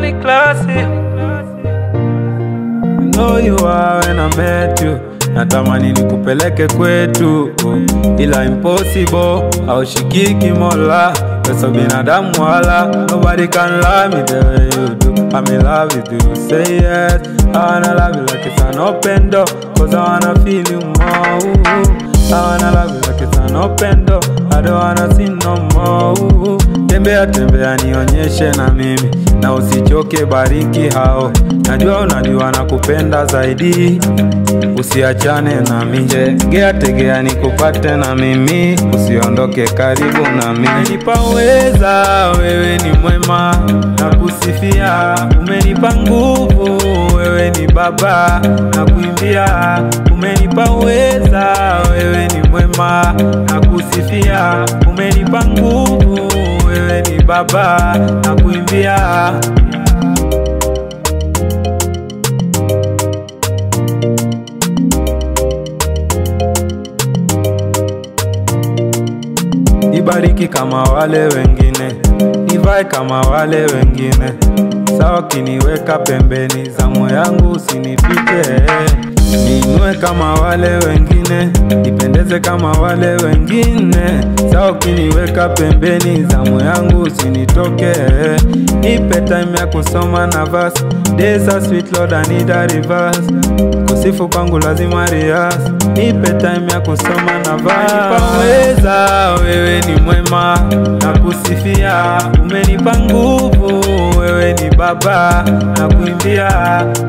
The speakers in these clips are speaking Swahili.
ni classy. I know you are when I met you. Natamani nikupeleke kwetu, ila impossible, haushikiki mola. Pesa binadamu wala, nobody can love me the way you do. I'm in love with you, say yes. I wanna love you like it's an open door, cause I wanna feel you more. I wanna love you like it's an open door, I don't wanna see no more. Tembea tembea nionyeshe na mimi, na usichoke bariki hao. Najua unajua nakupenda zaidi, usiachane na mimi. Tegea tegea nikupate na mimi, usiondoke karibu na mimi. Umenipa uweza, wewe ni mwema, nakusifia. Umenipa nguvu, wewe ni baba, nakuimbia. Umenipa uweza, wewe ni mwema, nakusifia. Umenipa nguvu, wewe ni baba, nakuimbia. Nibariki kama wale wengine, nivae kama wale wengine. Sawa kiniweka pembeni, zamu yangu usinipite. Niinue kama wale wengine, nipendeze kama wale wengine. Sawa kiniweka pembeni, zamu yangu usinitoke. Nipe time ya kusoma na verse, days are sweet Lord I need a reverse. Kusifu kwangu lazima rias, nipe time ya kusoma na verse. Umenipa wewe ni mwema, nakusifia. Umenipa nguvu, wewe ni baba, nakuimbia.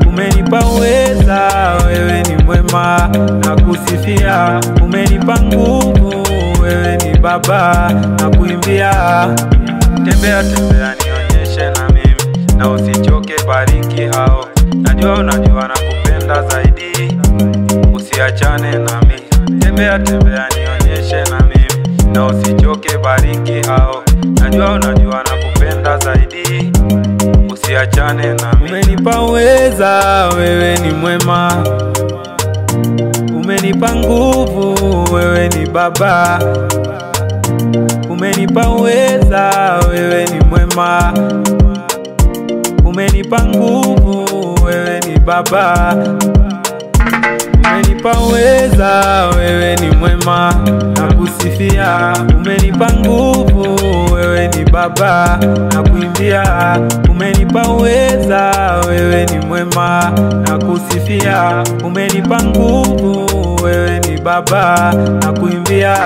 Umenipa uweza, wewe ni mwema, nakusifia. Umenipa nguvu, wewe ni baba, nakuimbia. Tembea tembea nionyeshe na mimi, na usichoke bariki hao. Najua unajua nakupenda zaidi, usiachane na mimi. Tembea tembea nionyeshe na mimi, na usichoke bariki hao. Najua unajua nakupenda zaidi, usiachane na mimi. Umenipa uweza, wewe ni mwema. Umenipa nguvu, wewe ni baba. Umenipa uweza, wewe ni mwema. Umenipa nguvu, wewe ni baba. Umenipa uweza, wewe ni mwema, nakusifia. Umenipa nguvu, wewe ni baba, nakuimbia. Umenipa uweza, wewe ni mwema, nakusifia. Umenipa nguvu, wewe ni baba, nakuimbia.